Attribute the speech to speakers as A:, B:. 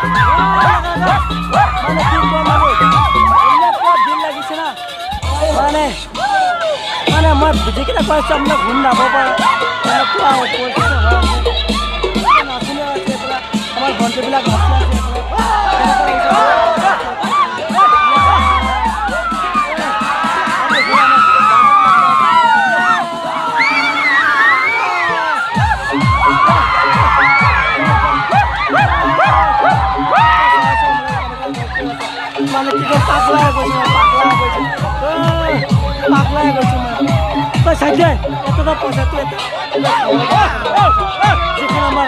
A: মানে কি কম আৰু এনেকুৱা দিন লাগিছে না মানে মানে মই যিকেইটা কৈ আছোঁ আপোনাক ঘূম যাব পাৰে এনেকুৱা পৰিস্থিতি হৈ আছে নাচনি আছে এইবিলাক আমাৰ ভণ্টিবিলাক নাচি আছে মানে কি কয় পাগলা গৈছে পাগলা গৈছে তই চাই দে এটা পইচাটো এটা যিখন আমাৰ